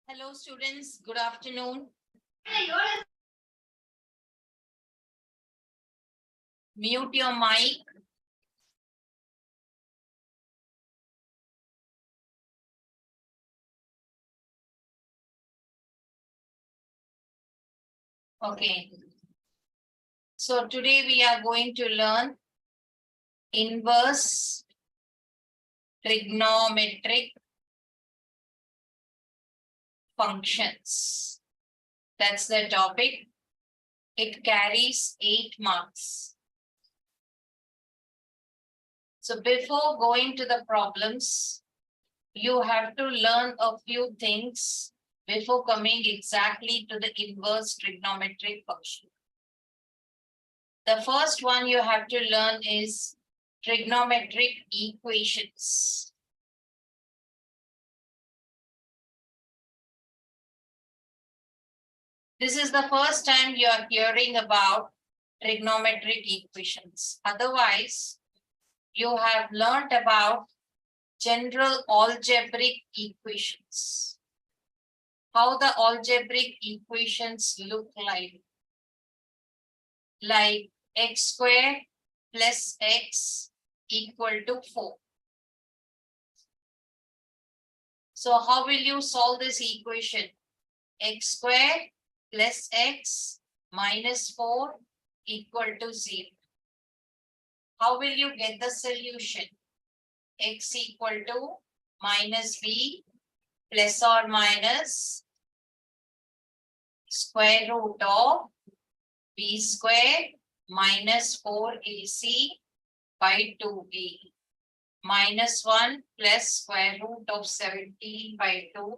Hello students, good afternoon. Mute your mic. Okay. So today we are going to learn inverse trigonometric functions. That's the topic. It carries 8 marks. So before going to the problems, you have to learn a few things before coming exactly to the inverse trigonometric function. The first one you have to learn is trigonometric equations. This is the first time you are hearing about trigonometric equations. Otherwise, you have learned about general algebraic equations. How the algebraic equations look like x squared plus x equal to 4. So how will you solve this equation? X squared plus x minus 4 equal to 0. How will you get the solution? X equal to minus b plus or minus square root of b squared minus 4ac by 2b minus 1 plus square root of 17 by 2 .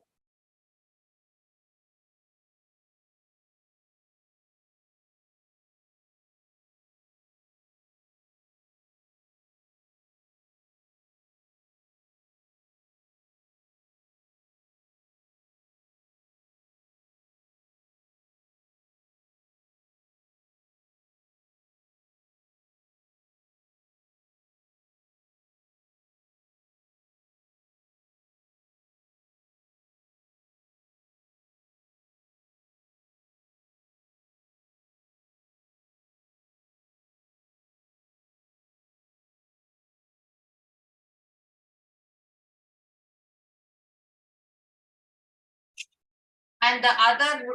And the other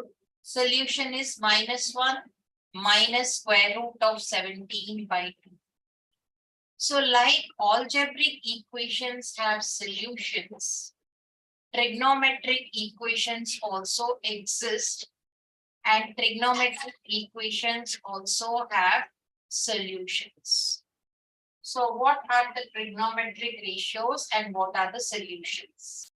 solution is minus 1 minus square root of 17 by 2. So like algebraic equations have solutions, trigonometric equations also exist, and trigonometric equations also have solutions. So what are the trigonometric ratios and what are the solutions?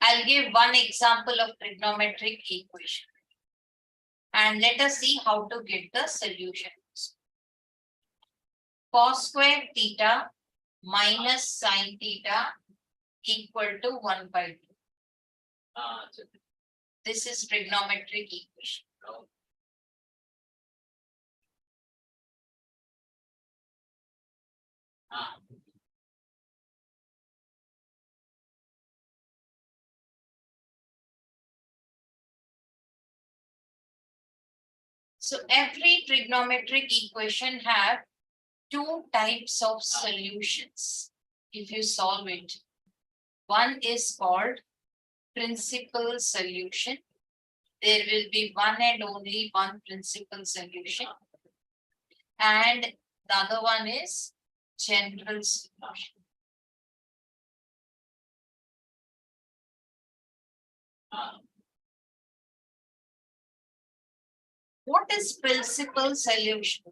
I'll give one example of trigonometric equation. And let us see how to get the solutions. Cos square theta minus sin theta equal to 1 by 2. This is trigonometric equation. So every trigonometric equation have two types of solutions if you solve it. One is called principal solution. There will be one and only one principal solution. And the other one is general solution. What is principal solution?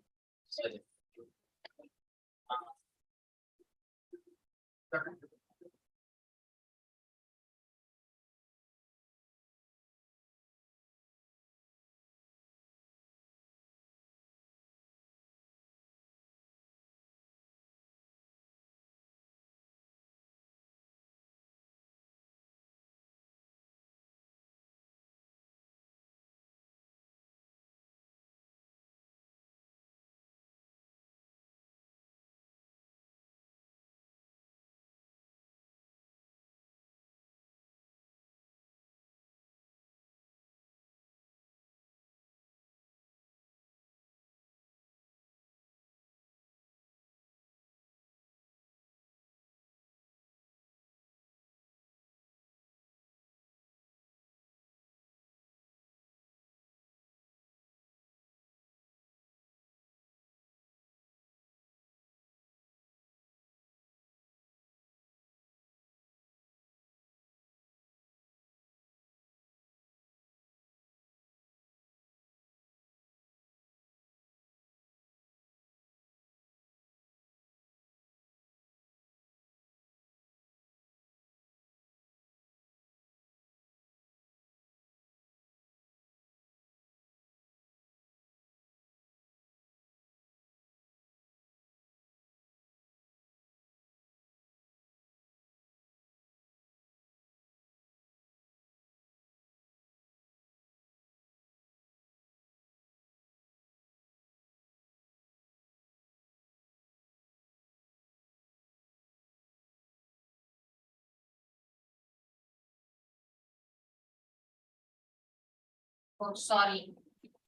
Oh, sorry,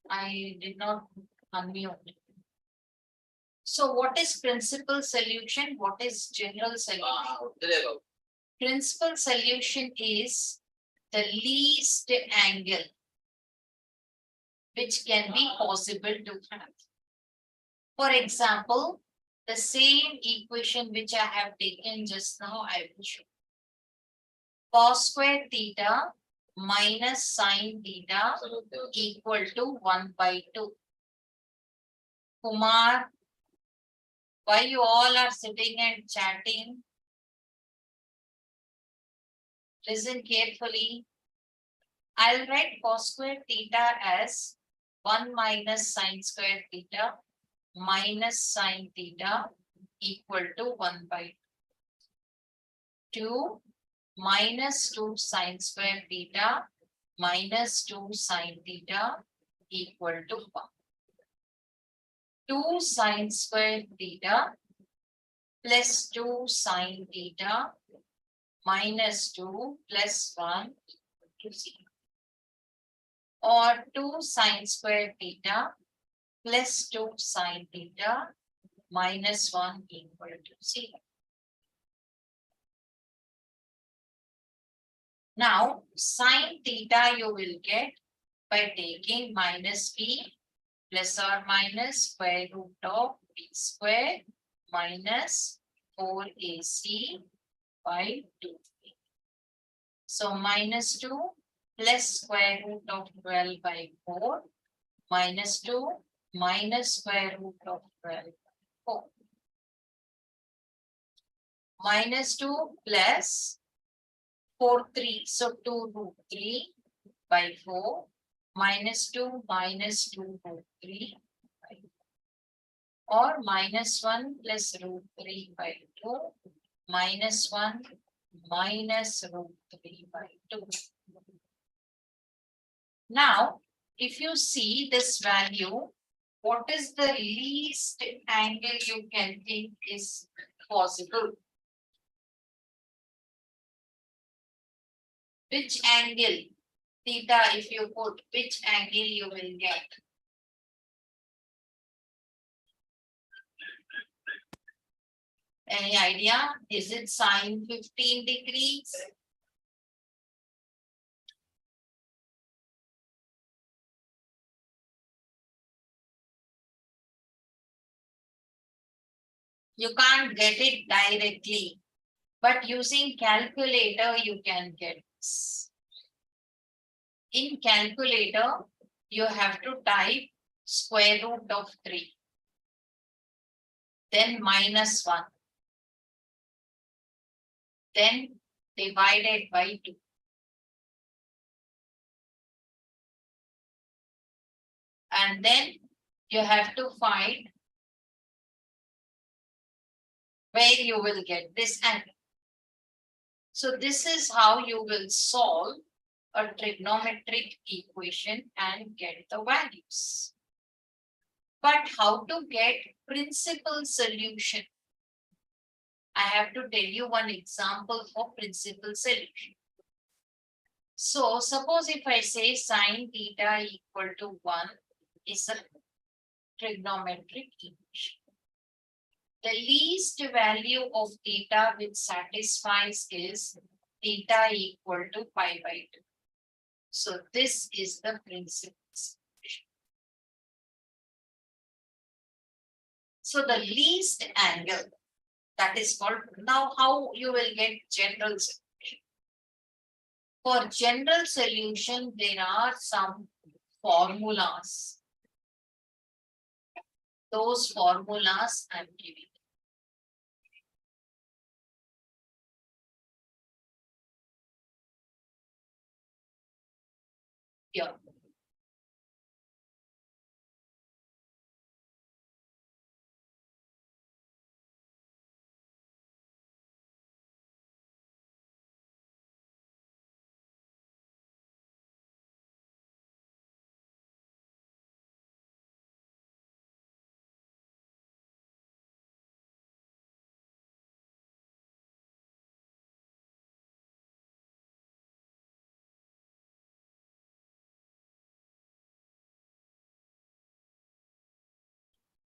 I did not unmute. So what is principal solution? What is general solution? Principal solution is the least angle which can be possible to have. For example, the same equation which I have taken just now, I will show. Cos square theta minus sin theta equal to 1 by 2. Kumar, why you all are sitting and chatting? Listen carefully. I'll write cos square theta as 1 minus sin square theta minus sin theta equal to 1 by 2 minus 2 sin square theta minus 2 sin theta equal to 1. 2 sin square theta plus 2 sin theta minus 2 plus 1 to 0. Or 2 sin square theta plus 2 sin theta minus 1 equal to 0. Now, sin theta you will get by taking minus b plus or minus square root of b square minus 4ac by 2. So minus 2 plus square root of 12 by 4 minus 2 minus square root of 12 by 4. Minus 2 plus 4 3. So 2 root 3 by 4 minus 2 minus 2 root 3 by 4. Or minus 1 plus root 3 by 2 minus 1 minus root 3 by 2. Now, if you see this value, what is the least angle you can think is possible? Which angle, theta, if you put, which angle you will get? Any idea? Is it sine 15 degrees? You can't get it directly, but using calculator, you can get this. In calculator, you have to type square root of 3, then minus 1, then divided by 2. And then you have to find where you will get this angle. So this is how you will solve a trigonometric equation and get the values. But how to get principal solution? I have to tell you one example for principal solution. So suppose if I say sine theta equal to 1 is a trigonometric equation. The least value of theta which satisfies is theta equal to pi by 2. So this is the principal solution. So the least angle, that is called, now how you will get general solution? For general solution, there are some formulas. Those formulas I'm giving. Here.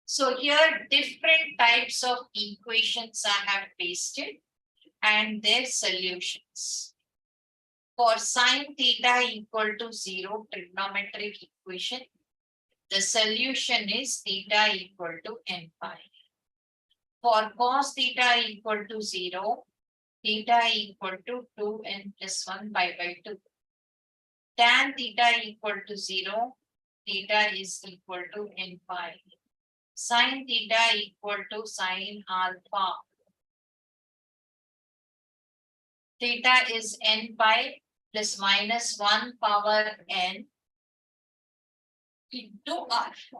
So here different types of equations I have pasted and their solutions. For sine theta equal to 0 trigonometric equation, the solution is theta equal to n pi. For cos theta equal to 0, theta equal to 2n plus 1 pi by 2. Tan theta equal to 0, theta is equal to n pi. Sin theta equal to sin alpha. Theta is n pi plus minus 1 power n into alpha.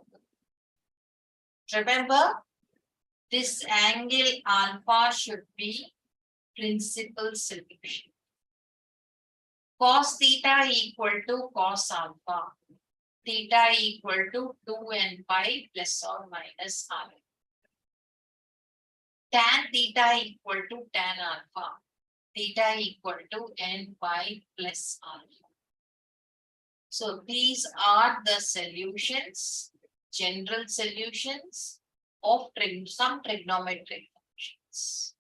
Remember, this angle alpha should be principal solution. Cos theta equal to cos alpha. Theta equal to 2n pi plus or minus alpha. Tan theta equal to tan alpha. Theta equal to n pi plus alpha. So these are the solutions, general solutions of some trigonometric functions.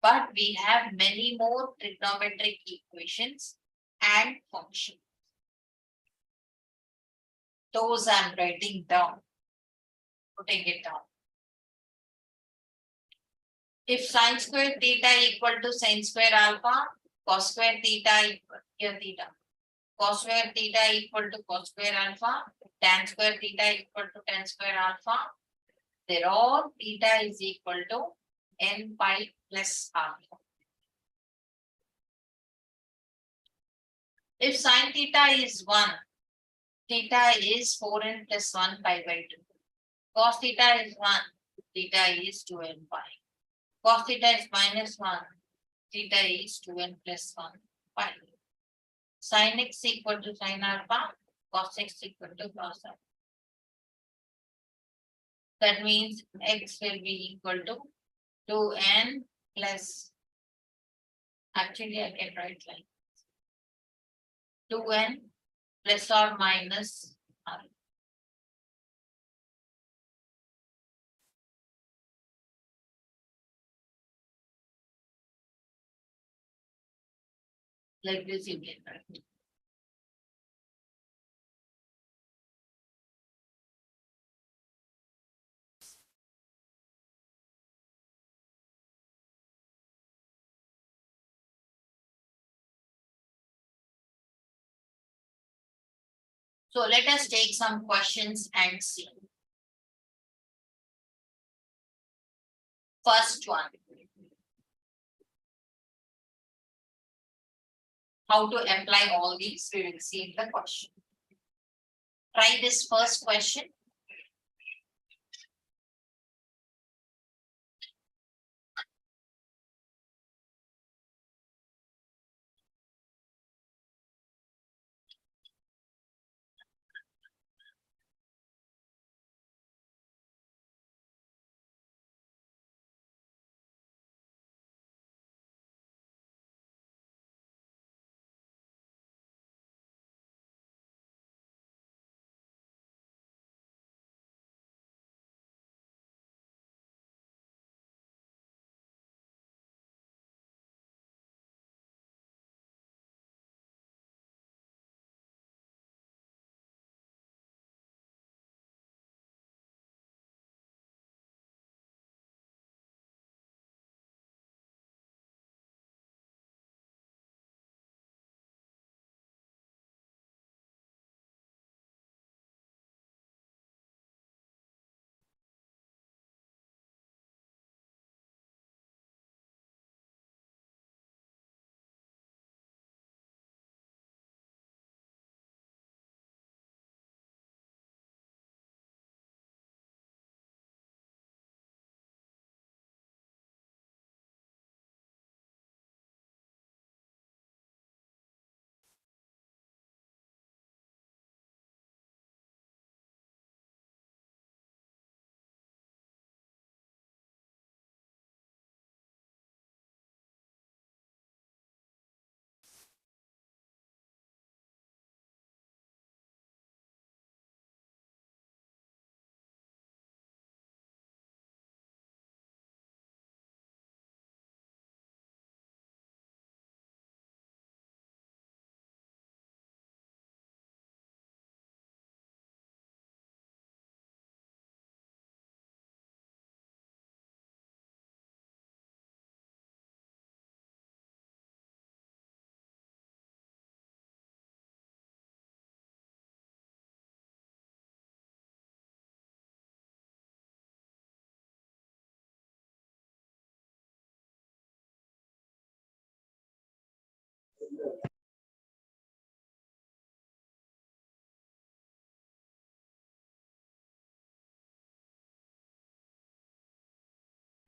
But we have many more trigonometric equations and functions. Those I'm writing down, putting it down. If sine square theta equal to sin square alpha, cos square theta equal here theta. Cos square theta equal to cos square alpha, tan square theta equal to tan square alpha. They're all theta is equal to n pi plus alpha. If sine theta is 1, theta is 4n plus 1 pi by 2. Cos theta is 1, theta is 2n pi. Cos theta is minus 1, theta is 2n plus 1 pi. Sin x equal to sin alpha, cos x equal to cos alpha. That means x will be equal to 2n plus, actually I can write like 2n plus or minus alpha. Like this you can write. So let us take some questions and see. First one. How to apply all these, we will see in the question. Try this first question.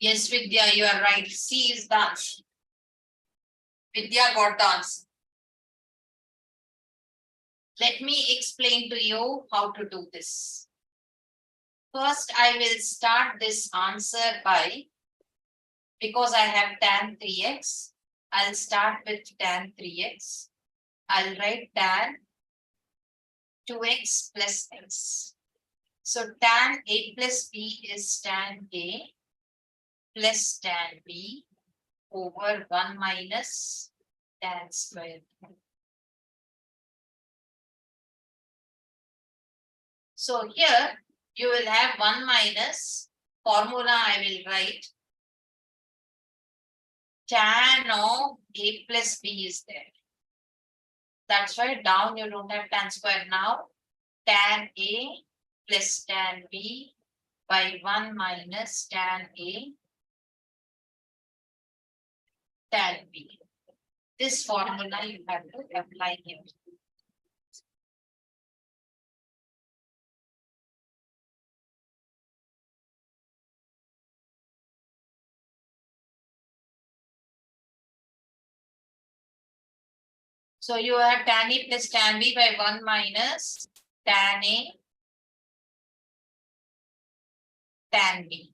Yes, Vidya, you are right. C is the answer. Vidya got the answer. Let me explain to you how to do this. First, I will start this answer by, because I have tan 3x, I'll start with tan 3x. I'll write tan 2x plus x. So tan A plus B is tan A plus tan B over 1 minus tan square. So here you will have 1 minus formula I will write. Tan of A plus B is there. That's why down you don't have tan square now. Tan A plus tan B by 1 minus tan A tan B. This formula you have to apply here. So you have tan A plus tan B by 1 minus tan A tan B.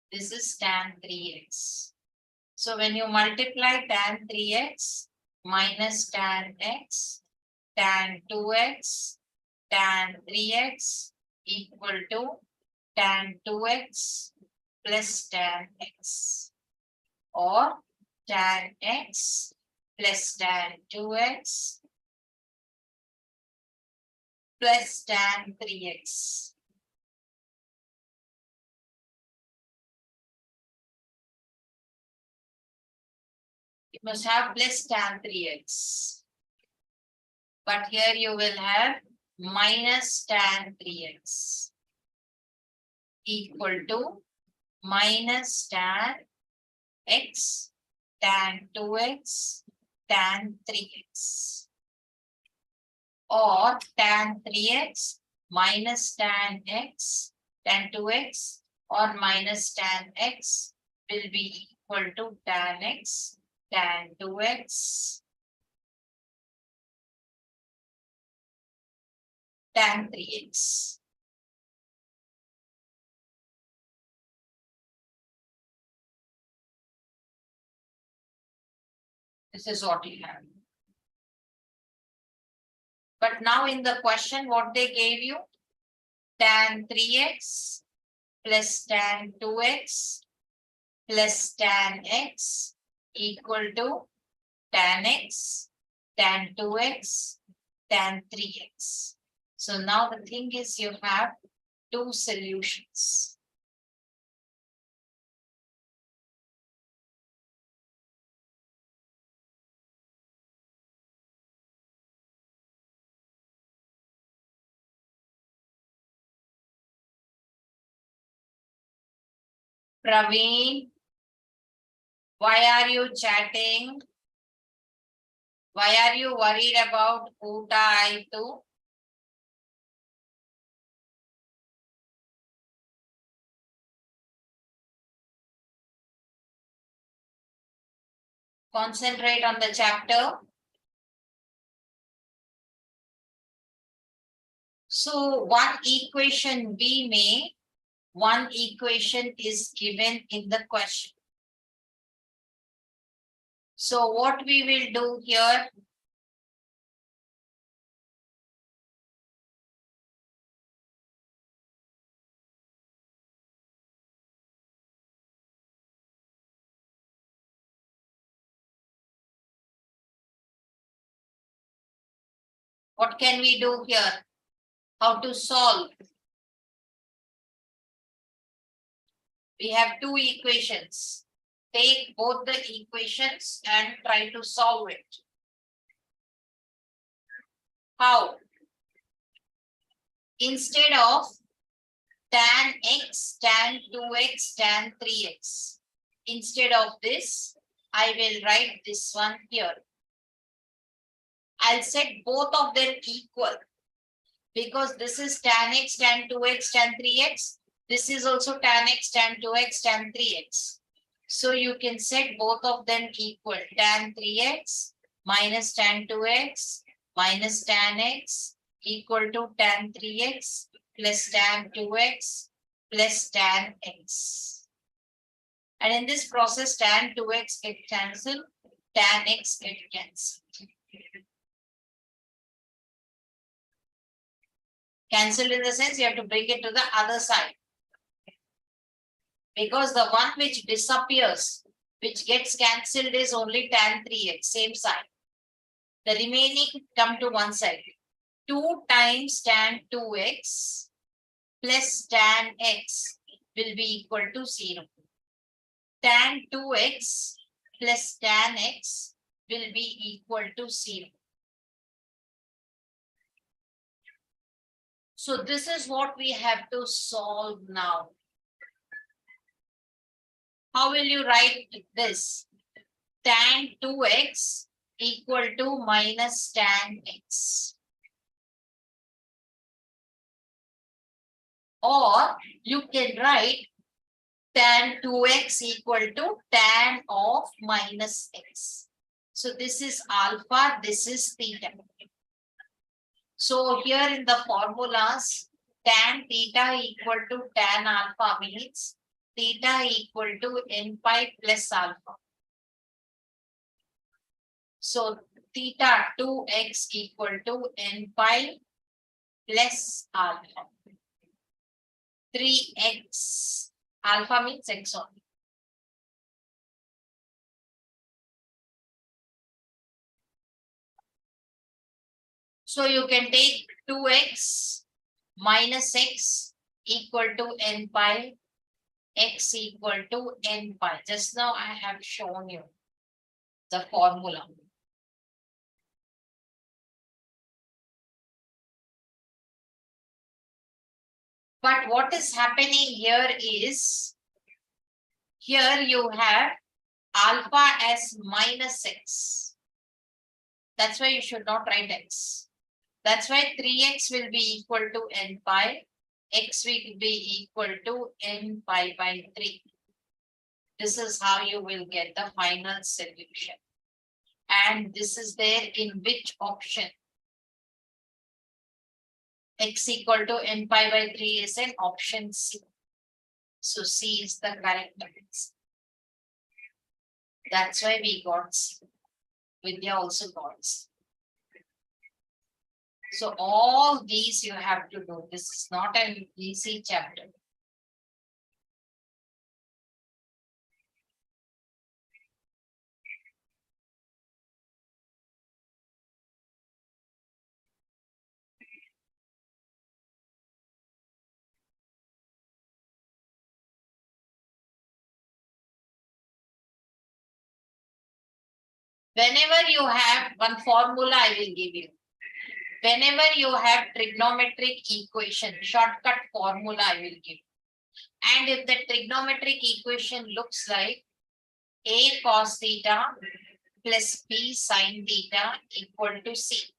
This is tan 3x. So when you multiply tan 3x minus tan x, tan 2x, tan 3x equal to tan 2x plus tan x, or tan x plus tan 2x plus tan 3x. You must have plus tan 3x. But here you will have minus tan 3x equal to minus tan x, tan 2x, tan 3x, or tan 3x minus tan x, tan 2x, or minus tan x will be equal to tan x, tan 2x, tan 3x. This is what you have. But now in the question, what they gave you? Tan 3x plus tan 2x plus tan x equal to tan x, tan 2x, tan 3x. So now the thing is you have two solutions. Praveen, why are you chatting? Why are you worried about Uta I2? Concentrate on the chapter. So one equation we made, one equation is given in the question. So what we will do here? What can we do here? How to solve? We have two equations. Take both the equations and try to solve it. How? Instead of tan x, tan 2x, tan 3x, instead of this, I will write this one here. I'll set both of them equal, because this is tan x, tan 2x, tan 3x. This is also tan x, tan 2x, tan 3x. So you can set both of them equal. Tan 3x minus tan 2x minus tan x equal to tan 3x plus tan 2x plus tan x. And in this process, tan 2x get cancelled, tan x get cancelled. Cancelled in the sense you have to bring it to the other side. Because the one which disappears, which gets cancelled is only tan 3x, same side. The remaining come to one side. 2 times tan 2x plus tan x will be equal to 0. Tan 2x plus tan x will be equal to 0. So this is what we have to solve now. How will you write this? Tan 2x equal to minus tan x. Or you can write tan 2x equal to tan of minus x. So this is alpha, this is theta. So here in the formulas, tan theta equal to tan alpha means theta equal to n pi plus alpha. So theta 2x equal to n pi plus alpha. 3x. Alpha means x only. So you can take 2x minus x equal to n pi, x equal to n pi. Just now I have shown you the formula. But what is happening here is, here you have alpha as minus x. That's why you should not write x. That's why 3x will be equal to n pi, x will be equal to n pi by 3. This is how you will get the final solution. And this is there in which option? X equal to n pi by 3 is an option C. So C is the correct answer. That's why we got C. Vidya also got C. So all these you have to do. This is not an easy chapter. Whenever you have one formula, I will give you. Whenever you have trigonometric equation, shortcut formula I will give. And if the trigonometric equation looks like A cos theta plus B sin theta equal to C.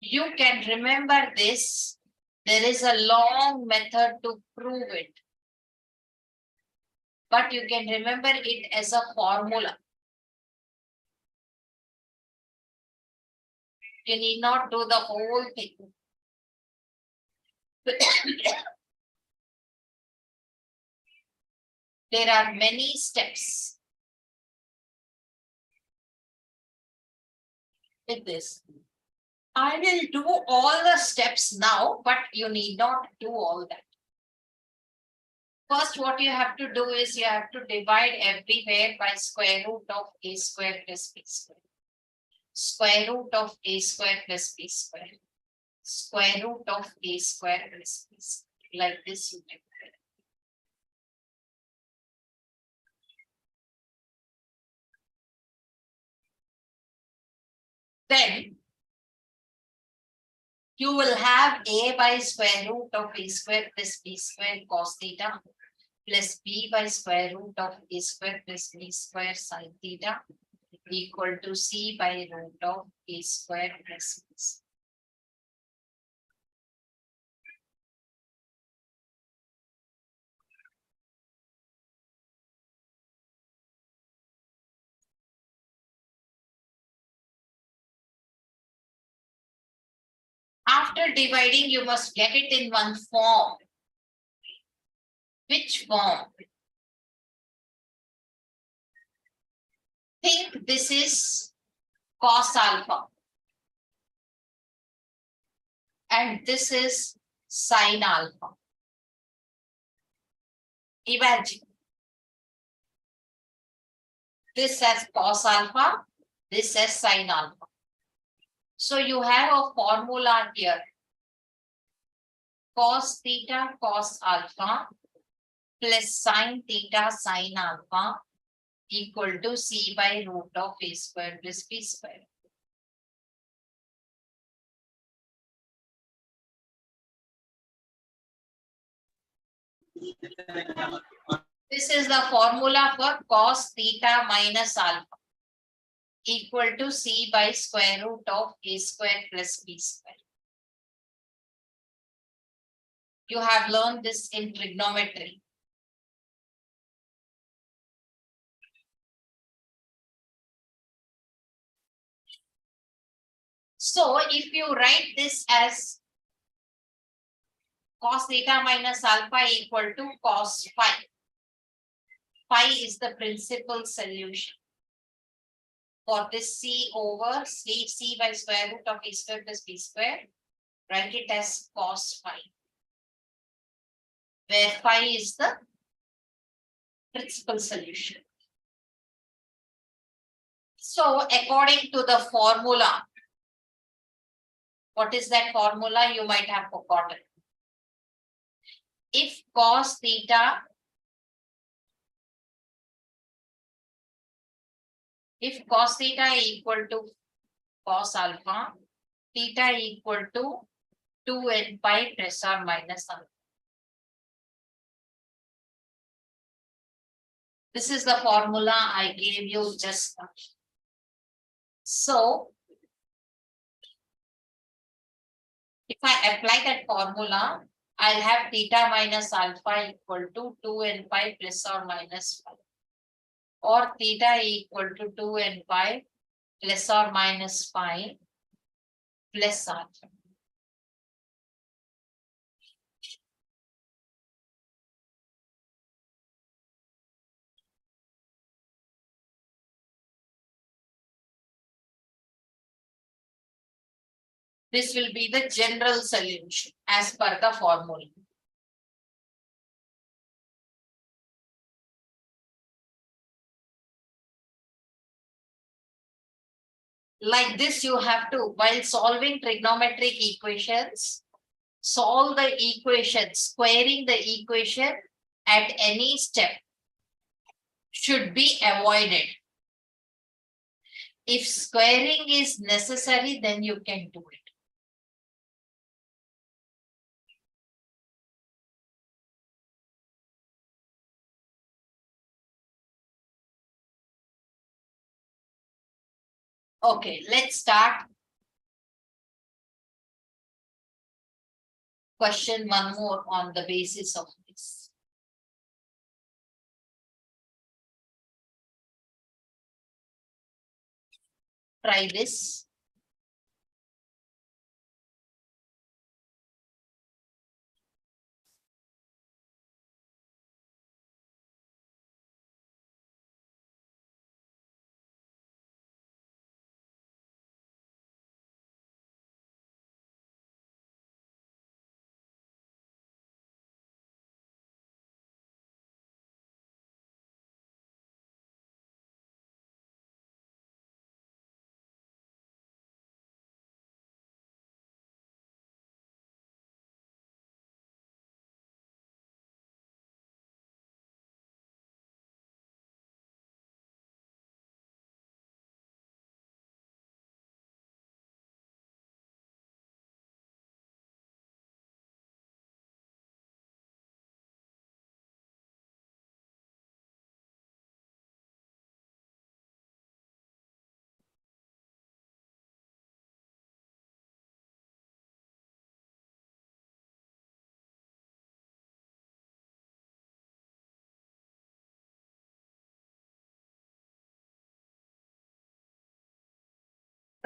You can remember this. There is a long method to prove it. But you can remember it as a formula. You need not do the whole thing. There are many steps. With this, I will do all the steps now, but you need not do all that. First, what you have to do is you have to divide everywhere by square root of a square plus b square. Square root of a square plus b square. Square root of a square plus b square. Like this you can. Then you will have a by square root of a square plus b square cos theta plus b by square root of a square plus b square sin theta equal to c by root of a square plus b square. After dividing, you must get it in one form. Which form? Think this is cos alpha. And this is sin alpha. Imagine. This as cos alpha, this as sin alpha. So you have a formula here. Cos theta cos alpha plus sin theta sin alpha equal to c by root of a square plus b square. This is the formula for cos theta minus alpha equal to c by square root of a square plus b square. You have learned this in trigonometry. So if you write this as cos theta minus alpha equal to cos phi. Phi is the principal solution. For this c over c by square root of a square plus b square, write it as cos phi, where phi is the principal solution. So according to the formula, what is that formula? You might have forgotten. If cos theta equal to cos alpha, theta equal to 2n pi plus or minus alpha. This is the formula I gave you just now. So if I apply that formula, I'll have theta minus alpha equal to 2n pi plus or minus 5. Or theta equal to 2n pi plus or minus 5 plus alpha. This will be the general solution as per the formula. Like this, you have to, while solving trigonometric equations, solve the equation, squaring the equation at any step should be avoided. If squaring is necessary, then you can do it. Okay, let's start. Question one more on the basis of this. Try this.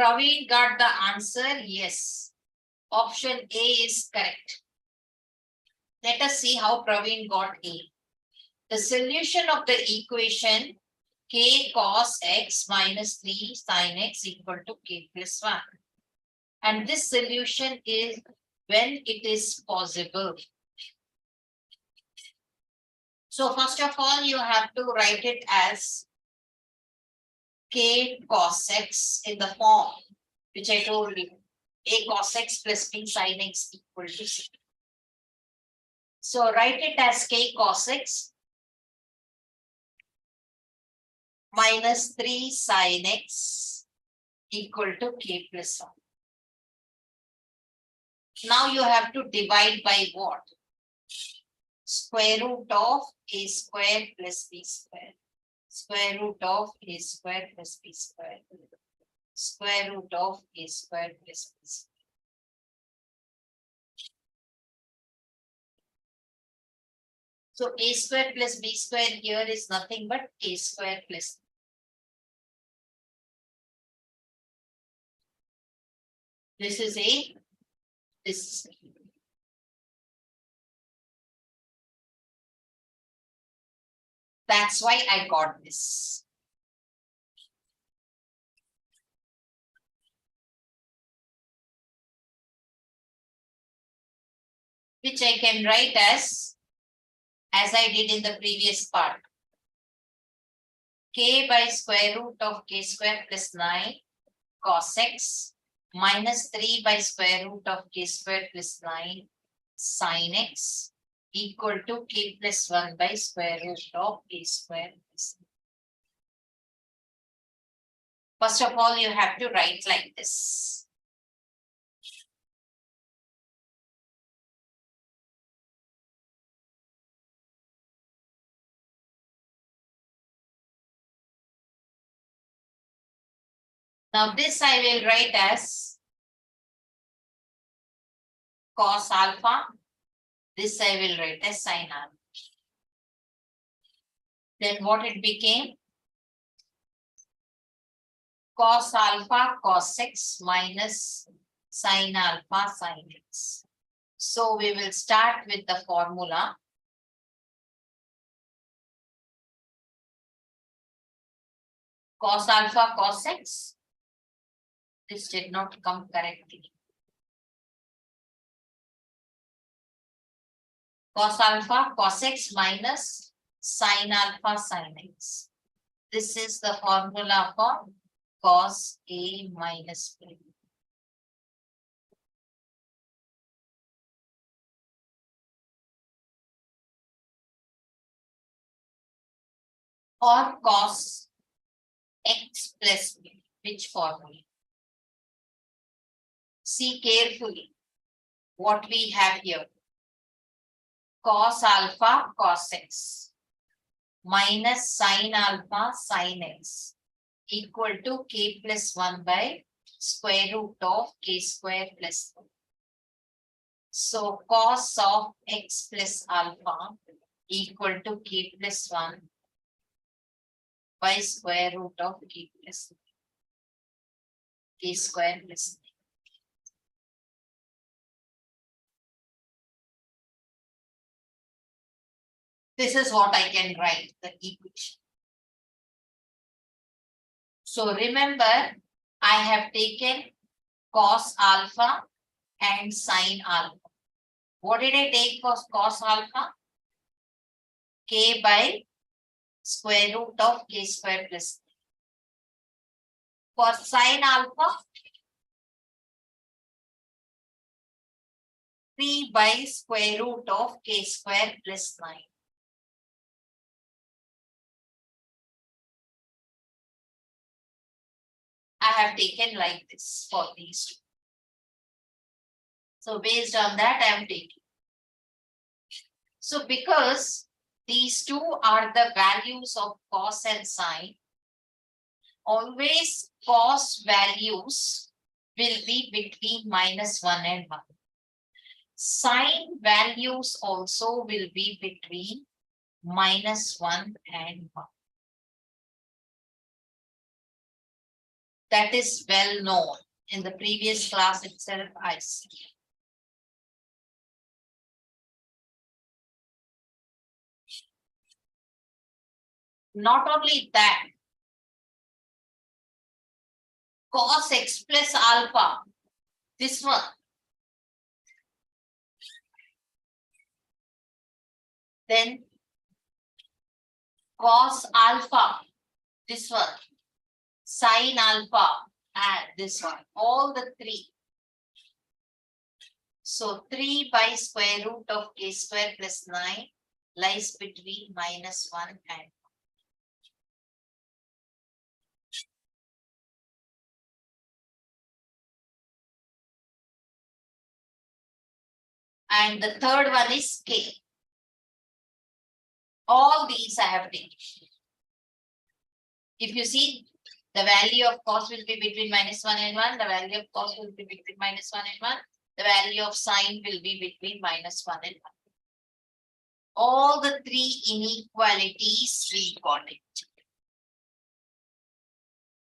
Praveen got the answer, yes. Option A is correct. Let us see how Praveen got A. The solution of the equation k cos x minus 3 sin x equal to k plus 1. And this solution is when it is possible. So first of all, you have to write it as k cos x in the form which I told you. A cos x plus b sin x equal to 6. So write it as k cos x minus 3 sin x equal to k plus 1. Now you have to divide by what? Square root of a square plus b square. Square root of a square plus b square. Square root of a square plus b square. So a square plus b square here is nothing but a square plus. This is a, this is a. That's why I got this. Which I can write as I did in the previous part. K by square root of k square plus 9 cos x minus 3 by square root of k square plus 9 sin x equal to k plus 1 by square root of k square plus 9. First of all, you have to write like this. Now this I will write as cos alpha. This I will write as sin alpha. Then what it became? Cos alpha cos x minus sin alpha sin x. So we will start with the formula. Cos alpha cos x. This did not come correctly. Cos alpha cos x minus sin alpha sin x. This is the formula for cos A minus B. Or cos x plus B. Which formula? See carefully what we have here. Cos alpha cos x minus sin alpha sin x equal to k plus 1 by square root of k square plus 1. So cos of x plus alpha equal to k plus 1 by square root of k plus 1. K square plus 1. This is what I can write, the equation. So remember, I have taken cos alpha and sin alpha. What did I take for cos alpha? K by square root of k square plus 1. For sin alpha, 3 by square root of k square plus 9. I have taken like this for these two. So based on that, I am taking. So because these two are the values of cos and sin, always cos values will be between -1 and 1. Sin values also will be between -1 and 1. That is well known. In the previous class itself, I see. Not only that, cos x plus alpha, this one. Then cos alpha, this one. Sin alpha, and this one. All the three. So 3 by square root of k square plus 9 lies between -1 and the third one is k. All these I have taken. If you see, the value of cos will be between -1 and 1. The value of cos will be between -1 and 1. The value of sine will be between -1 and 1. All the three inequalities we got it.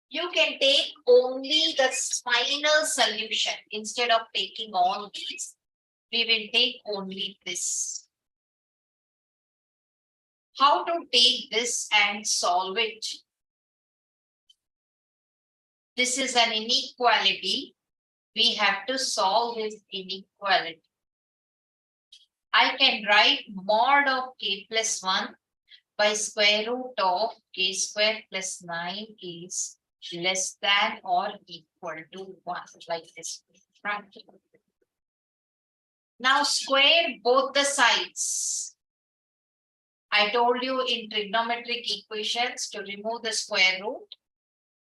You can take only the final solution instead of taking all these. We will take only this. How to take this and solve it? This is an inequality. We have to solve this inequality. I can write mod of k plus 1 by square root of k square plus 9 is less than or equal to 1, like this. Now square both the sides. I told you in trigonometric equations to remove the square root.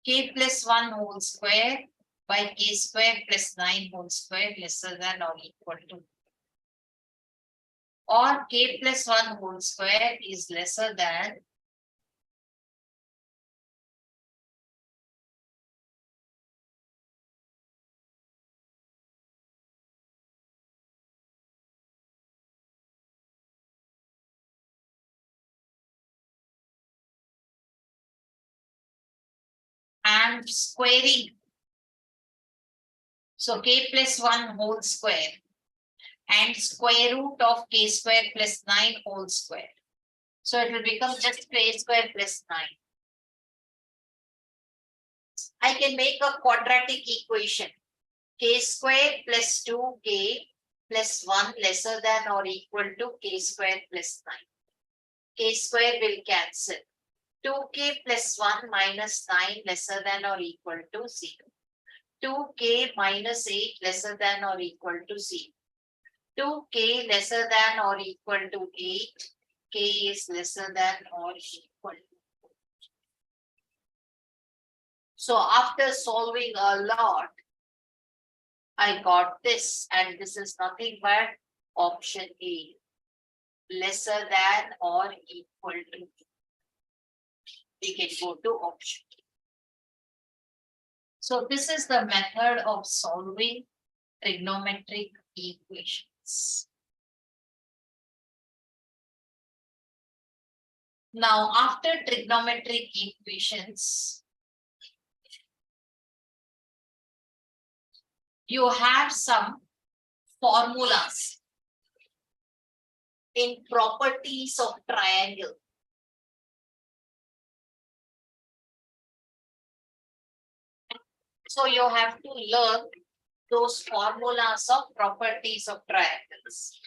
K plus 1 whole square by k square plus 9 whole square lesser than or equal to. Or k plus 1 whole square is lesser than and squaring. So k plus 1 whole square and square root of k square plus 9 whole square. So it will become just k square plus 9. I can make a quadratic equation. K square plus 2k plus 1 lesser than or equal to k square plus 9. K square will cancel. 2k plus 1 minus 9 lesser than or equal to 0. 2k minus 8 lesser than or equal to 0. 2k lesser than or equal to 8. K is lesser than or equal to. So after solving a lot, I got this, and this is nothing but option A, lesser than or equal to. We can go to option A. So this is the method of solving trigonometric equations. Now, after trigonometric equations, you have some formulas in properties of triangle. So you have to learn those formulas of properties of triangles.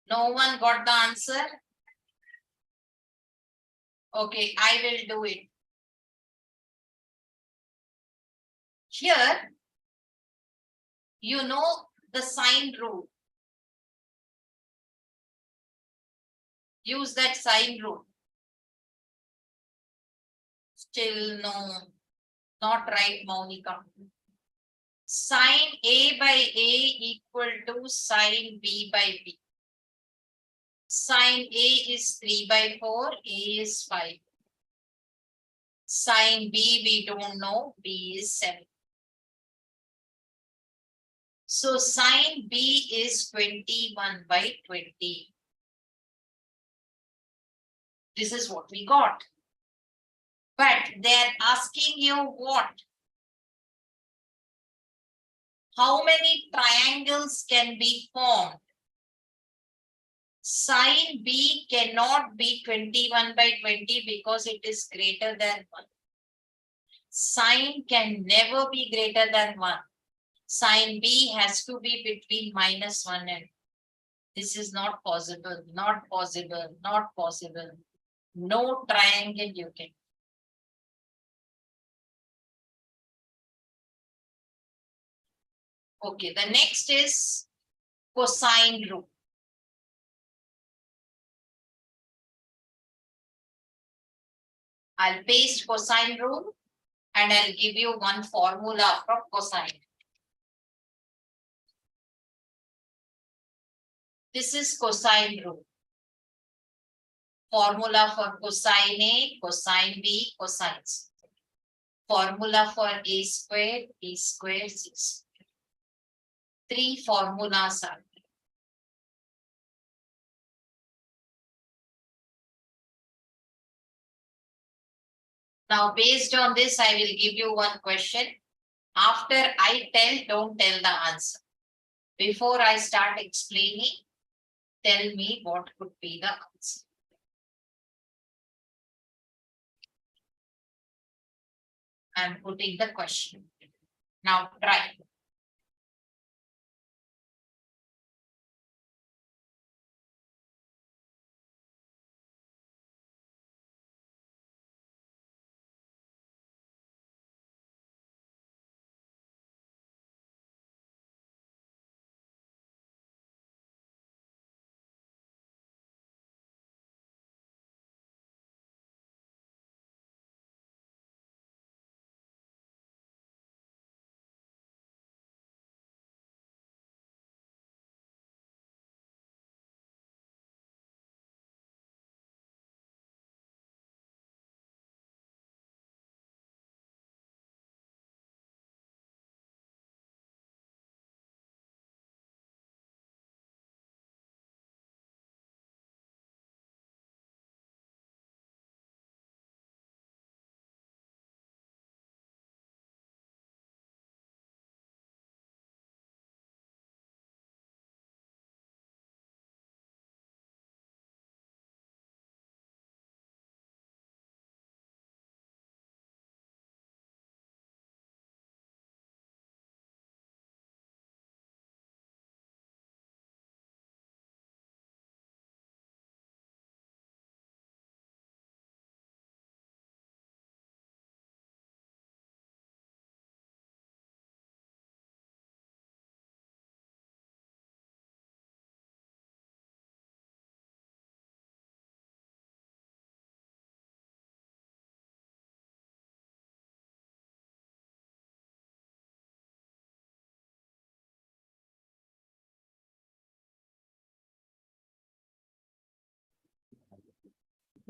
No one got the answer? Okay, I will do it. Here, you know the sine rule. Use that sine rule. Still no, not right, Monica. Sine A by A equal to sine B by B. Sine A is 3 by 4, A is 5. Sine B we don't know, B is 7. So sine B is 21 by 20. This is what we got. But they're asking you what? How many triangles can be formed? Sine B cannot be 21 by 20 because it is greater than 1. Sine can never be greater than 1. Sine B has to be between -1 and. This is not possible, not possible, not possible. No triangle you can. Okay, the next is cosine rule. I'll paste cosine rule and I'll give you one formula from cosine. This is cosine rule. Formula for cosine A, cosine B, cosines. Formula for A squared, 6. 3 formulas are there. Now, based on this, I will give you one question. After I tell, don't tell the answer. Before I start explaining, tell me what could be the answer. I'm putting the question. Now try.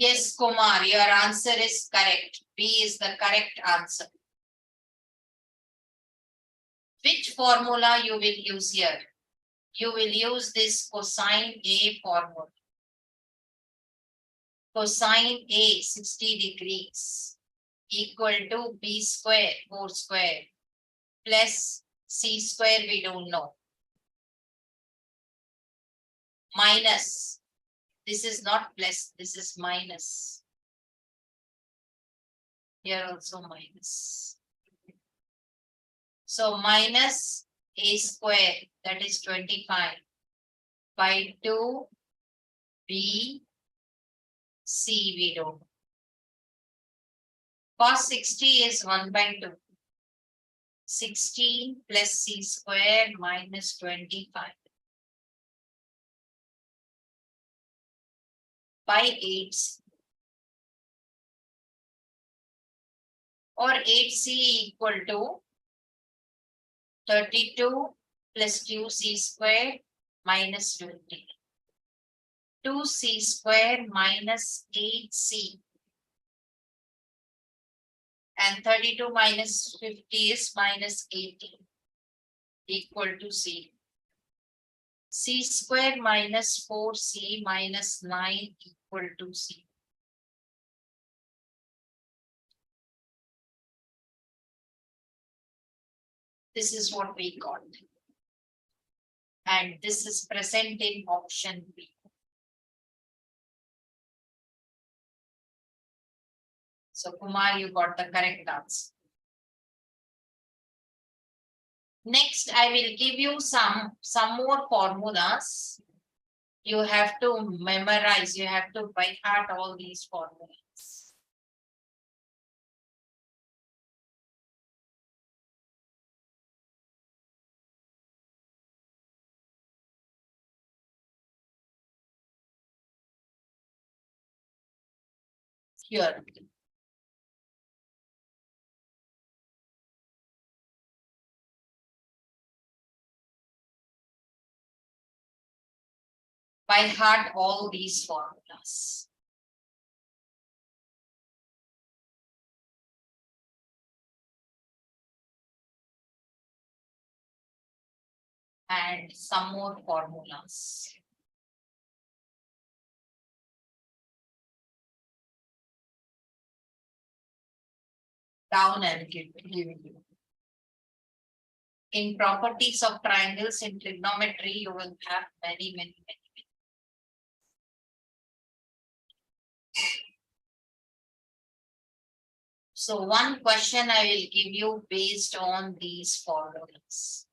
Yes, Kumar, your answer is correct. B is the correct answer. Which formula you will use here? You will use this cosine A formula. Cosine A 60 degrees equal to B square 4 square plus C square we don't know. Minus. This is not plus, this is minus. Here also minus. So minus A square, that is 25 by 2 B, C we don't. Cos 60 is 1 by 2. 16 plus C square minus 25 by 8 or 8C equal to 32 plus 2C square minus 20. 2C square minus 8C. And 32 minus 50 is minus 18 equal to C. C square minus 4C minus 9 equal to C. This is what we got. And this is present in option B. So Kumar, you got the correct answer. Next, I will give you some more formulas. You have to memorize, you have to by heart all these formulas. Here. By heart all these formulas. And some more formulas. Down and giving you. In properties of triangles in trigonometry, you will have many. So one question I will give you based on these formulas.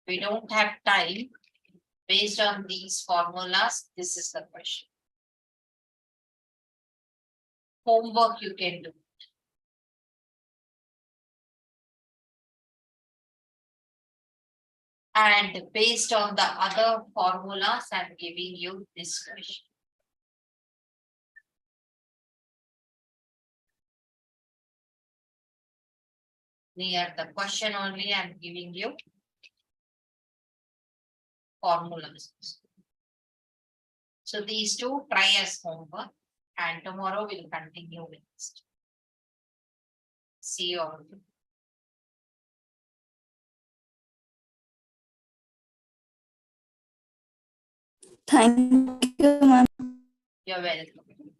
We don't have time. Based on these formulas, this is the question. Homework you can do. And based on the other formulas, I'm giving you this question. Near the question only, I'm giving you formulas. So these two try as homework, and tomorrow we'll continue with this. See you all. Thank you, ma'am. You're welcome.